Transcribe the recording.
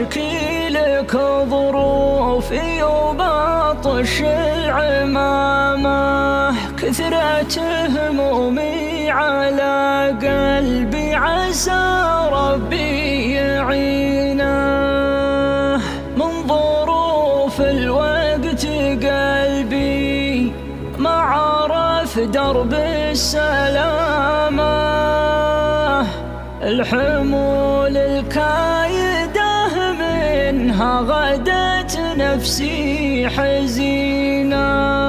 أشكي لك ظروفي وبطش العمامة، كثرة همومي على قلبي عسى ربي يعينه. من ظروف الوقت قلبي ما عرف درب السلامة، الحمول الكايدة منها غدت نفسي حزينة.